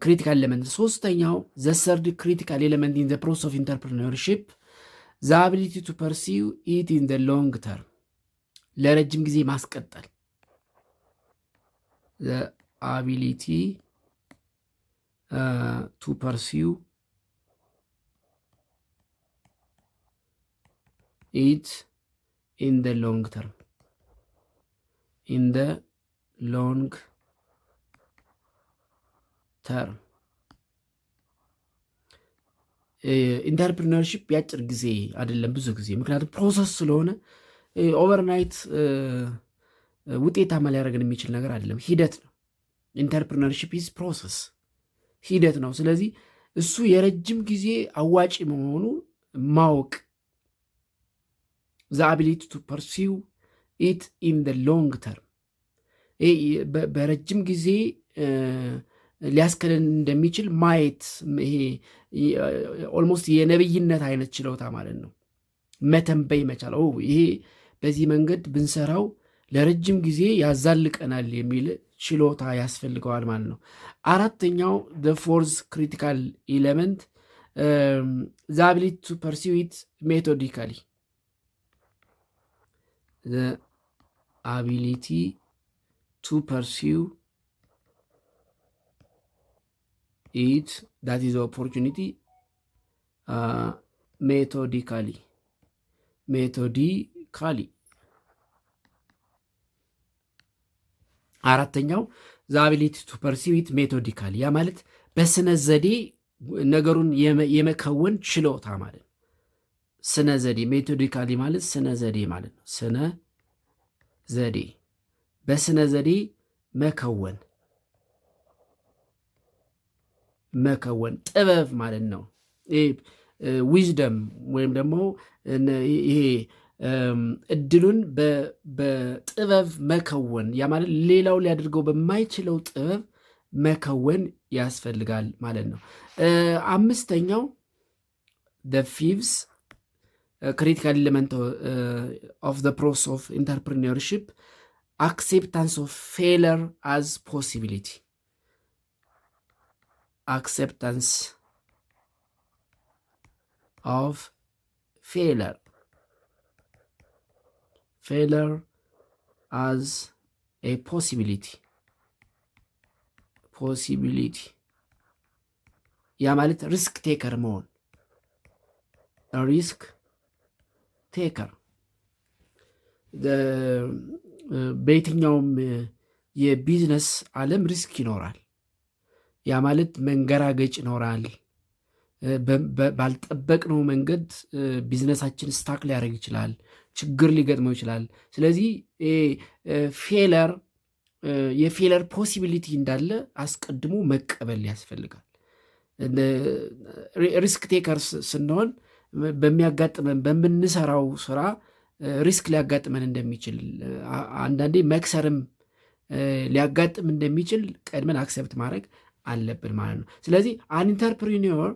ክሪቲካል ኤሌመንት። ሶስተኛው ዘ ሰርድ ክሪቲካል ኤሌመንት ኢን ዘ ፕሮሰስ ኦፍ ኢንተርፕሪነርሺፕ ዘ አቢሊቲ ቱ ፐርሲው ኢት ኢን ዘ ሎንግ ተርም፣ ለረጅም ጊዜ ማስቀጠል። ዘ አቢሊቲ ቱ ፐርሲው ኢት ኢን ዘ ሎንግ ተርም፣ ኢን ዘ ሎንግ ተርም። ኢንተርፕሪነርሺፕ የአጭር ጊዜ አይደለም ብዙ ጊዜ፣ ምክንያቱም ፕሮሰስ ስለሆነ ኦቨርናይት ውጤታማ ሊያደርገን የሚችል ነገር አይደለም፣ ሂደት ነው። ኢንተርፕሪነርሺፕ ኢዝ ፕሮሰስ፣ ሂደት ነው። ስለዚህ እሱ የረጅም ጊዜ አዋጭ መሆኑ ማወቅ፣ ዘ አቢሊቲ ቱ ፐርሲው ኢት ኢን ዘ ሎንግ ተርም፣ በረጅም ጊዜ ሊያስከለን እንደሚችል ማየት፣ ይሄ ኦልሞስት የነብይነት አይነት ችሎታ ማለት ነው። መተንበይ መቻል፣ ይሄ በዚህ መንገድ ብንሰራው ለረጅም ጊዜ ያዛልቀናል የሚል ችሎታ ያስፈልገዋል ማለት ነው። አራተኛው the fourth critical element the ability to pursue it methodically, the ability to pursue it, that is the opportunity, methodically. አራተኛው ዘ አቢሊቲ ቱ ፐርሲው ኢት ሜቶዲካሊ፣ ያ ማለት በስነ ዘዴ ነገሩን የመከወን ችሎታ ማለት ነው። ስነ ዘዴ፣ ሜቶዲካሊ ማለት ስነ ዘዴ ማለት ነው። ስነ ዘዴ፣ በስነ ዘዴ መከወን ጥበብ ማለት ነው። ዊዝደም ወይም ደግሞ ይሄ እድሉን በጥበብ መከወን፣ ያ ማለት ሌላው ሊያደርገው በማይችለው ጥበብ መከወን ያስፈልጋል ማለት ነው። አምስተኛው the fifth critical element of the process of entrepreneurship, acceptance of failure as possibility. Acceptance of failure as a possibility. ያ ማለት ሪስክ ቴከር መሆን፣ ሪስክ ቴከር። በየትኛውም የቢዝነስ ዓለም ሪስክ ይኖራል። ያ ማለት መንገራገጭ ይኖራል። ባልጠበቅነው መንገድ ቢዝነሳችን ስታክ ሊያደርግ ይችላል፣ ችግር ሊገጥመው ይችላል። ስለዚህ የፌለር ፖሲቢሊቲ እንዳለ አስቀድሞ መቀበል ያስፈልጋል። ሪስክ ቴከር ስንሆን በሚያጋጥመን በምንሰራው ስራ ሪስክ ሊያጋጥመን እንደሚችል፣ አንዳንዴ መክሰርም ሊያጋጥም እንደሚችል ቀድመን አክሰፕት ማድረግ አለብን ማለት ነው። ስለዚህ አን ኢንተርፕሪኒዮር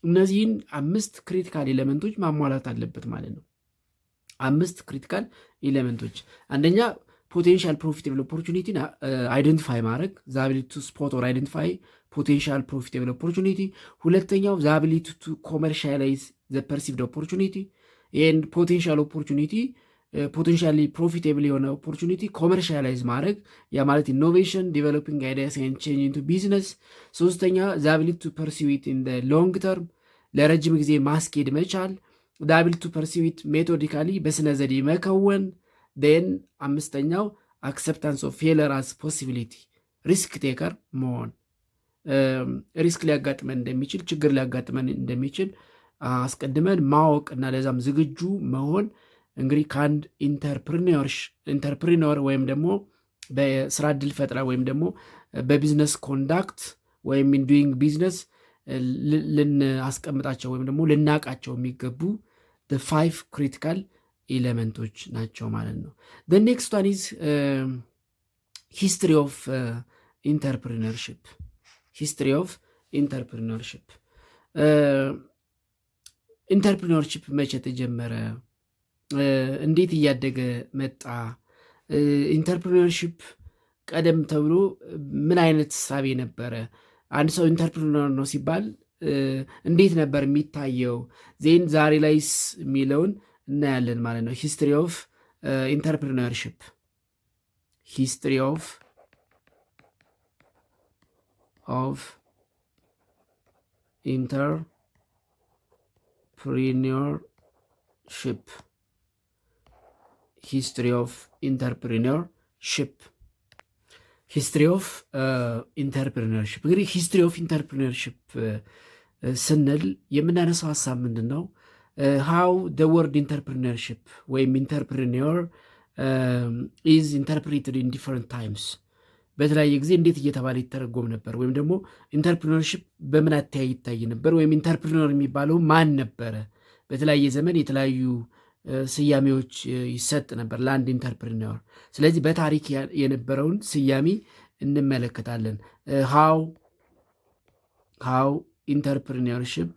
እነዚህን 5 ክሪቲካል ኤሌመንቶች ማሟላት አለበት ማለት ነው። 5 ክሪቲካል ኤሌመንቶች፣ አንደኛ ፖቴንሻል ፕሮፊቴብል ኦፖርቹኒቲን አይደንቲፋይ ማድረግ፣ ዘ አቢሊቲ ቱ ስፖት ኦር አይደንቲፋይ ፖቴንሻል ፕሮፊቴብል ኦፖርቹኒቲ። ሁለተኛው ዘ አቢሊቲ ቱ ኮመርሻላይዝ ዘ ፐርሲቭድ ኦፖርቹኒቲ። ይህን ፖቴንሻል ኦፖርቹኒቲ ፖቴንሻሊ ፕሮፊቴብል የሆነ ኦፖርቹኒቲ ኮመርሻላይዝ ማድረግ፣ ያ ማለት ኢኖቬሽን፣ ዲቨሎፒንግ አይዲያስ ኤንድ ቼንጅ ኢንቱ ቢዝነስ። ሶስተኛ ዘ አቢሊቲ ቱ ፐርሲው ኢት ኢን ዘ ሎንግ ተርም፣ ለረጅም ጊዜ ማስኬድ መቻል። ዘ አቢሊቲ ቱ ፐርሲው ኢት ሜቶዲካሊ፣ በስነ ዘዴ መከወን። ን አምስተኛው አክሰፕታንስ ኦፍ ፌለር አስ ፖሲቢሊቲ፣ ሪስክ ቴከር መሆን። ሪስክ ሊያጋጥመን እንደሚችል፣ ችግር ሊያጋጥመን እንደሚችል አስቀድመን ማወቅ እና ለዛም ዝግጁ መሆን እንግዲህ ከአንድ ኢንተርፕሪነር ወይም ደግሞ በስራ ዕድል ፈጠራ ወይም ደግሞ በቢዝነስ ኮንዳክት ወይም ኢን ዱይንግ ቢዝነስ ልናስቀምጣቸው ወይም ደግሞ ልናቃቸው የሚገቡ the 5 critical ኤሌመንቶች ናቸው ማለት ነው። the next one is history of entrepreneurship. history of entrepreneurship. ኢንተርፕሪነርሺፕ መቼ ተጀመረ? እንዴት እያደገ መጣ? ኢንተርፕሪነርሺፕ ቀደም ተብሎ ምን አይነት ሳቤ ነበረ? አንድ ሰው ኢንተርፕሪነር ነው ሲባል እንዴት ነበር የሚታየው? ዜን ዛሬ ላይስ የሚለውን እናያለን ማለት ነው። ሂስትሪ ኦፍ ኢንተርፕሪነርሽፕ ሂስትሪ ኦፍ ኢንተርፕሪነርሽፕ ሂስትሪ ኦፍ ኢንተርፕሪነርሽፕ ሂስትሪ ኦፍ ኢንተርፕሪነርሽፕ። እንግዲህ ሂስትሪ ኦፍ ኢንተርፕሪነርሽፕ ስንል የምናነሳው ሀሳብ ምንድን ነው? ሃው ደ ወርድ ኢንተርፕሪነርሽፕ ወይም ኢንተርፕሪኒር ኢዝ ኢንተርፕሬትድ ኢን ዲፈረንት ታይምስ፣ በተለያየ ጊዜ እንዴት እየተባለ ይተረጎም ነበር፣ ወይም ደግሞ ኢንተርፕሪነርሽፕ በምን አተያይ ይታይ ነበር፣ ወይም ኢንተርፕሪነር የሚባለው ማን ነበረ? በተለያየ ዘመን የተለያዩ ስያሜዎች ይሰጥ ነበር ለአንድ ኢንተርፕሪነር። ስለዚህ በታሪክ የነበረውን ስያሜ እንመለከታለን። ሃው ኢንተርፕሪነርሽፕ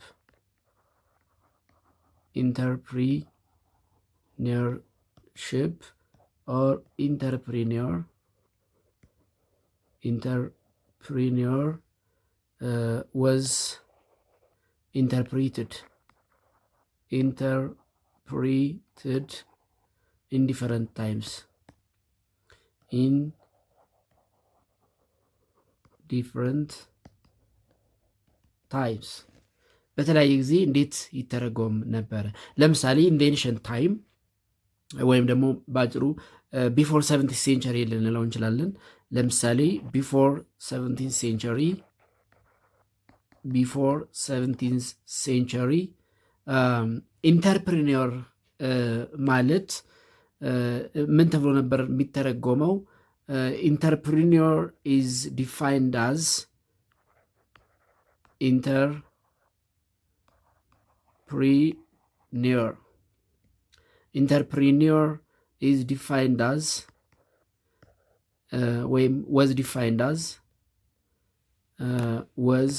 ኦር ኢንተርፕሪነር was interpreted in different times. በተለያየ ጊዜ እንዴት ይተረጎም ነበረ? ለምሳሌ ኢን ኤንሸንት ታይም ወይም ደግሞ ባጭሩ ቢፎር 17th ሴንቸሪ ልንለው እንችላለን። ለምሳሌ ቢፎር 17th ሴንቸሪ ኢንተርፕሪነር ማለት ምን ተብሎ ነበር የሚተረጎመው? ኢንተርፕሪነር ኢዝ ዲፋይንድ አዝ ኢንተርፕሪነር is defined as was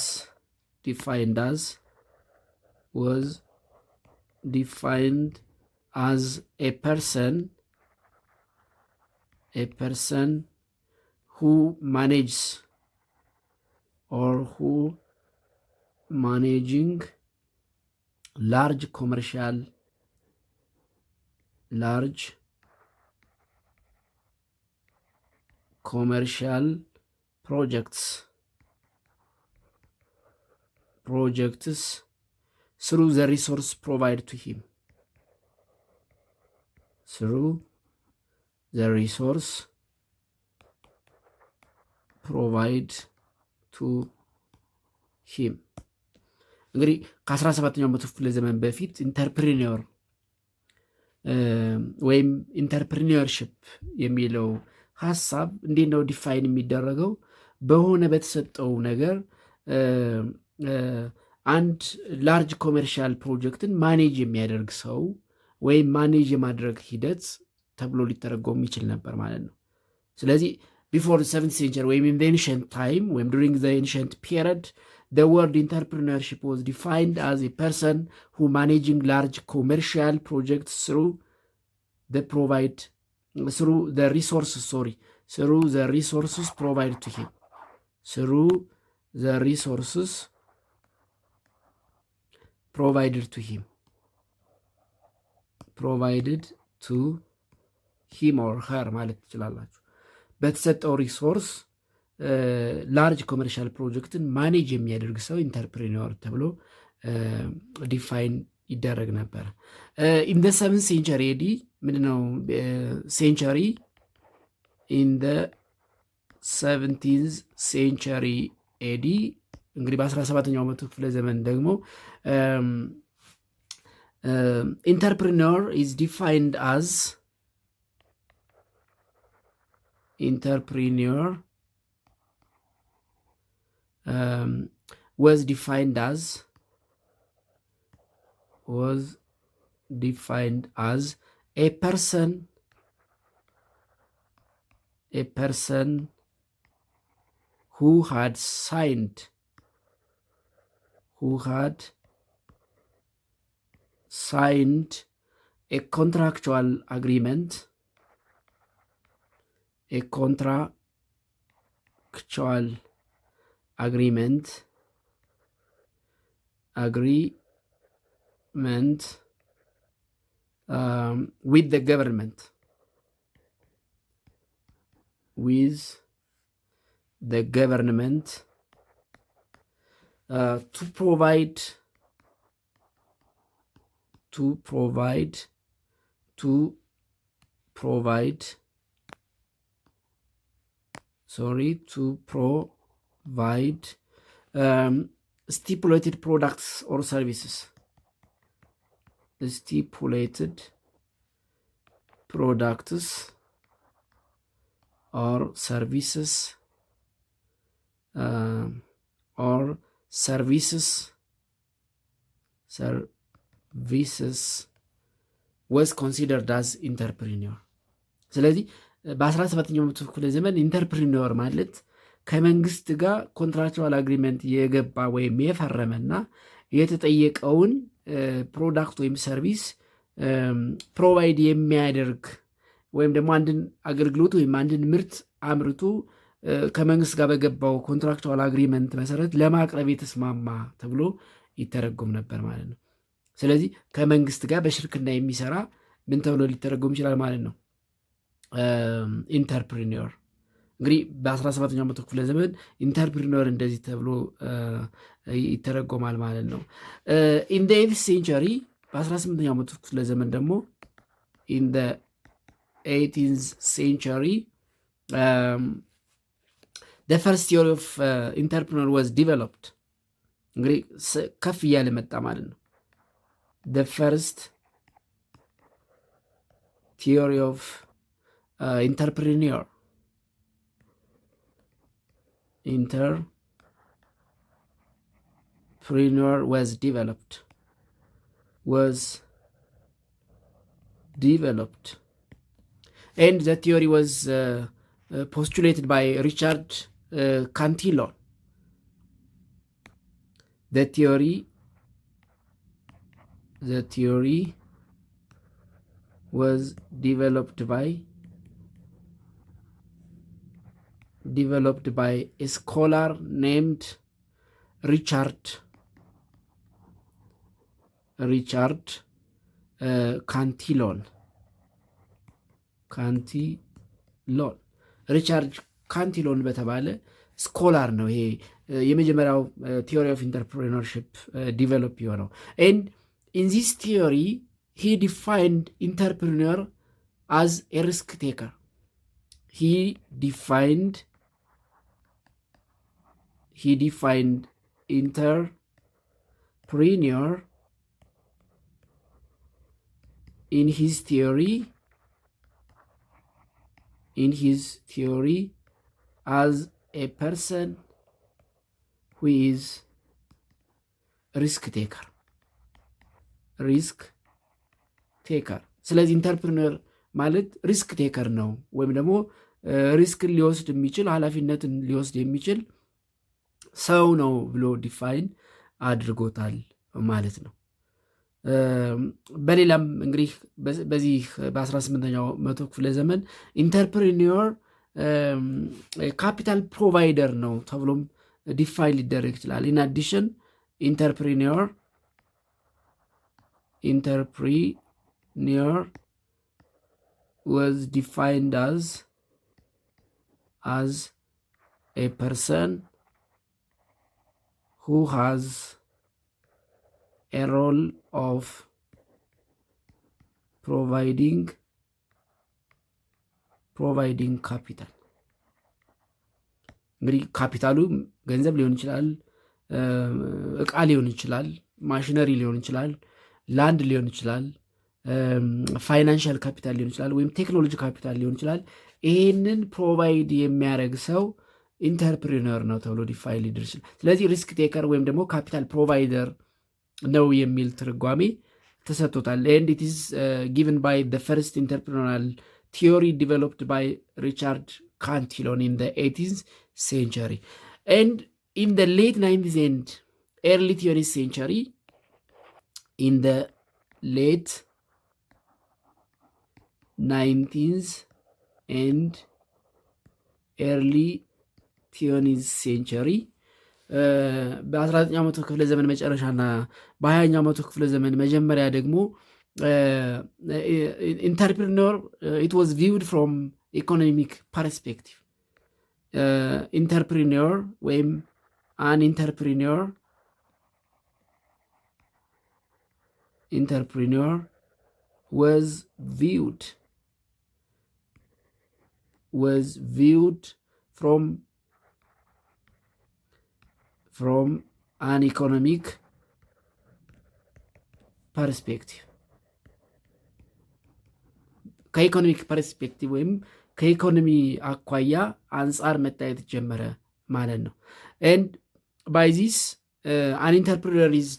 defined as a person who manages or who managing large commercial projects through the resource provided to him. እንግዲህ ከ17ኛው መቶ ክፍለ ዘመን በፊት ኢንተርፕሪነር ወይም ኢንተርፕሪነርሽፕ የሚለው ሀሳብ እንዴት ነው ዲፋይን የሚደረገው? በሆነ በተሰጠው ነገር አንድ ላርጅ ኮሜርሻል ፕሮጀክትን ማኔጅ የሚያደርግ ሰው ወይም ማኔጅ የማድረግ ሂደት ተብሎ ሊተረጎም ይችል ነበር ማለት ነው። ስለዚህ ቢፎር 7th ሴንቸሪ ወይም ኢን ኤንሸንት ታይም ወይም ዱሪንግ ዘ ኤንሸንት ፒሪድ the word entrepreneurship was defined as a person who managing large commercial projects through the resources provided to him. Provided to him or her ማለት ትችላላችሁ። በተሰጠው ሪሶርስ ላርጅ ኮመርሻል ፕሮጀክትን ማኔጅ የሚያደርግ ሰው ኢንተርፕሪነር ተብሎ ዲፋይን ይደረግ ነበር። ኢን ደ 7th ሴንቸሪ ኤዲ ምንድነው ሴንቸሪ? ኢን ደ 17th ሴንቸሪ ኤዲ እንግዲህ በ17ኛው መቶ ክፍለ ዘመን ደግሞ ኢንተርፕሪነር ኢዝ ዲፋይንድ አዝ was defined as a person who had signed a contractual agreement agreement with the government, to provide stipulated products or services. Stipulated products or services was considered as ኢንተርፕሪኒዮር። ስለዚህ በ17ኛው መቶ ክፍለ ዘመን ኢንተርፕሪኒዮር ማለት ከመንግስት ጋር ኮንትራክቹዋል አግሪመንት የገባ ወይም የፈረመና የተጠየቀውን ፕሮዳክት ወይም ሰርቪስ ፕሮቫይድ የሚያደርግ ወይም ደግሞ አንድን አገልግሎት ወይም አንድን ምርት አምርቶ ከመንግስት ጋር በገባው ኮንትራክቹዋል አግሪመንት መሰረት ለማቅረብ የተስማማ ተብሎ ይተረጎም ነበር ማለት ነው። ስለዚህ ከመንግስት ጋር በሽርክና የሚሰራ ምን ተብሎ ሊተረጎም ይችላል ማለት ነው? ኢንተርፕሪኒዮር። እንግዲህ በ17ኛው መቶ ክፍለ ዘመን ኢንተርፕሪኒዮር እንደዚህ ተብሎ ይተረጎማል ማለት ነው። ኢን ዘ 8th ሴንቸሪ በ18ኛው መቶ ክፍለ ዘመን ደግሞ ኢን ዘ 18th ሴንቸሪ the first theory of entrepreneur was developed። እንግዲህ ከፍ እያለ መጣ ማለት ነው። the first theory of entrepreneur was developed and the theory was postulated by Richard Cantillon. The theory was developed by a scholar named Richard Cantillon. ሪቻርድ ካንቲሎን በተባለ ስኮላር ነው ይሄ የመጀመሪያው ቲዮሪ ኦፍ ኢንተርፕሪነርሺፕ ዲቨሎፕ የሆነው። ኤንድ ኢን ዚስ ቲዮሪ ሂ ዲፋይንድ ኢንተርፕሪነር አዝ ኤ ሪስክ ቴከር። ሂ ዲፋይንድ ኢንተርፕሪነር in his theory as a person who is risk taker. ስለዚህ ኢንተርፕሪነር ማለት ሪስክ ቴከር ነው፣ ወይም ደግሞ ሪስክን ሊወስድ የሚችል ኃላፊነትን ሊወስድ የሚችል ሰው ነው ብሎ ዲፋይን አድርጎታል ማለት ነው። በሌላም እንግዲህ በዚህ በ18ኛው መቶ ክፍለ ዘመን ኢንተርፕሪኒዮር ካፒታል ፕሮቫይደር ነው ተብሎም ዲፋይን ሊደረግ ይችላል። ኢን አዲሽን ኢንተርፕሪኒዮር was defined as a person who has a role of providing capital። እንግዲህ ካፒታሉ ገንዘብ ሊሆን ይችላል፣ እቃ ሊሆን ይችላል፣ ማሽነሪ ሊሆን ይችላል፣ ላንድ ሊሆን ይችላል፣ ፋይናንሻል ካፒታል ሊሆን ይችላል፣ ወይም ቴክኖሎጂ ካፒታል ሊሆን ይችላል። ይሄንን ፕሮቫይድ የሚያደርግ ሰው ኢንተርፕሪነር ነው ተብሎ ዲፋይን ሊደር ይችላል። ስለዚህ ሪስክ ቴከር ወይም ደግሞ ካፒታል ፕሮቫይደር ነው የሚል ትርጓሜ ተሰጥቶታል። and it is given by the first entrepreneurial theory developed by Richard Cantillon in the 18th century. And in the late 19th and early 20th century, in the late 19th and early 20th century, በ19ኛው መቶ ክፍለ ዘመን መጨረሻና በ20ኛው መቶ ክፍለ ዘመን መጀመሪያ ደግሞ ኢንተርፕሪነር ኢት ዋዝ ቪውድ ፍሮም ኢኮኖሚክ ፐርስፔክቲቭ ኢንተርፕሪነር ወይም አን ኢንተርፕሪነር was viewed from an economic perspective ከኢኮኖሚክ ፐርስፔክቲቭ ወይም ከኢኮኖሚ አኳያ አንጻር መታየት ጀመረ ማለት ነው። and by this an entrepreneur is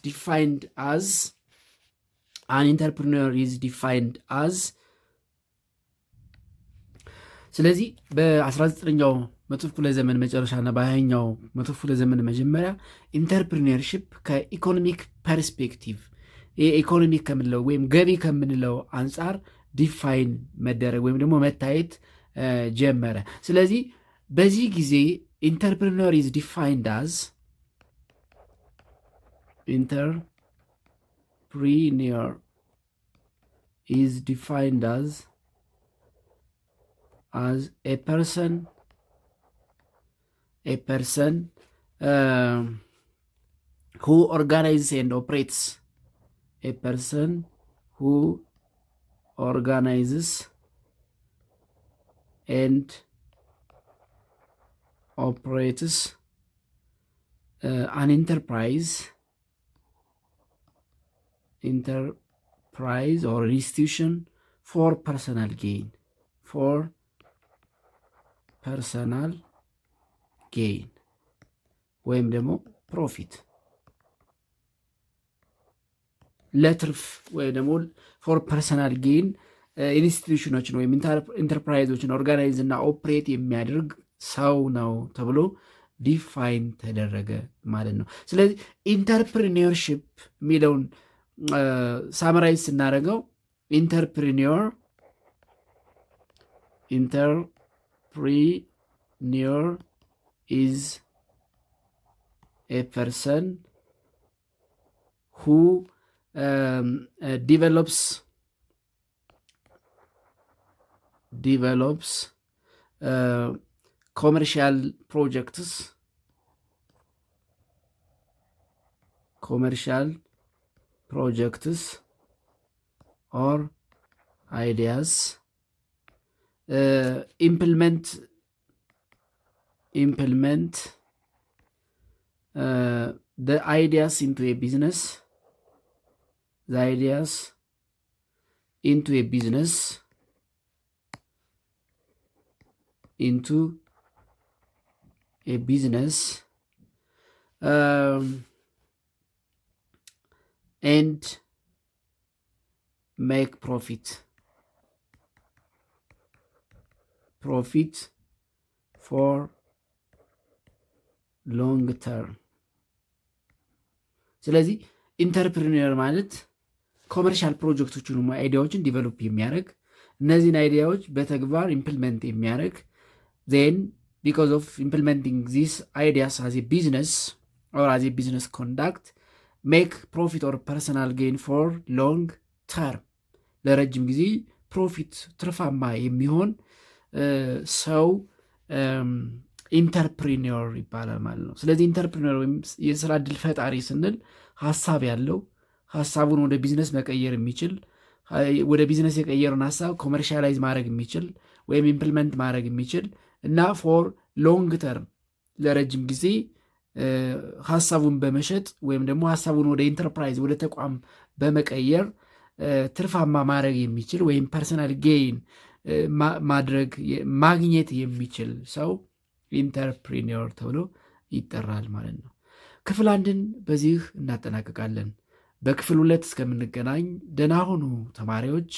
defined as ስለዚህ በ19ኛው መቶ ክፍለ ዘመን መጨረሻና በ20ኛው መቶ ክፍለ ዘመን መጀመሪያ ኢንተርፕሪነርሺፕ ከኢኮኖሚክ ፐርስፔክቲቭ ኢኮኖሚክ ከምንለው ወይም ገቢ ከምንለው አንጻር ዲፋይን መደረግ ወይም ደግሞ መታየት ጀመረ። ስለዚህ በዚህ ጊዜ ኢንተርፕሪነር ኢዝ ዲፋይንድ አዝ a person who organizes and operates an enterprise or institution for personal gain ወይም ደግሞ ፕሮፊት ለትርፍ ወይም ደግሞ ፎር ፐርሰናል ጌን ኢንስቲትዩሽኖችን ወይም ኢንተርፕራይዞችን ኦርጋናይዝ እና ኦፕሬት የሚያደርግ ሰው ነው ተብሎ ዲፋይን ተደረገ ማለት ነው። ስለዚህ ኢንተርፕሪኒየርሺፕ የሚለውን ሳመራይዝ ስናደርገው ኢንተርፕሪኒየር is a person who develops commercial projects or ideas, implement the ideas into a business, and make profit for ሎንግ ተርም። ስለዚህ ኢንተርፕሪነር ማለት ኮመርሻል ፕሮጀክቶችን አይዲያዎችን ዲቨሎፕ የሚያደርግ እነዚህን አይዲያዎች በተግባር ኢምፕልመንት የሚያደርግ ዜን ቢኮዝ ኦፍ ኢምፕልመንቲንግ ዚስ አይዲያስ አዝ ቢዝነስ ኦር አዝ ቢዝነስ ኮንዳክት ሜክ ፕሮፊት ኦር ፐርሰናል ጌን ፎር ሎንግ ተርም ለረጅም ጊዜ ፕሮፊት ትርፋማ የሚሆን ሰው ኢንተርፕሪነር ይባላል ማለት ነው። ስለዚህ ኢንተርፕሪነር ወይም የስራ ዕድል ፈጣሪ ስንል ሀሳብ ያለው ሀሳቡን ወደ ቢዝነስ መቀየር የሚችል ወደ ቢዝነስ የቀየረውን ሀሳብ ኮመርሻላይዝ ማድረግ የሚችል ወይም ኢምፕልመንት ማድረግ የሚችል እና ፎር ሎንግ ተርም ለረጅም ጊዜ ሀሳቡን በመሸጥ ወይም ደግሞ ሀሳቡን ወደ ኢንተርፕራይዝ ወደ ተቋም በመቀየር ትርፋማ ማድረግ የሚችል ወይም ፐርሰናል ጌይን ማግኘት የሚችል ሰው ኢንተርፕሪነር ተብሎ ይጠራል ማለት ነው። ክፍል 1ን በዚህ እናጠናቀቃለን። በክፍል 2 እስከምንገናኝ ደህና ሁኑ ተማሪዎች።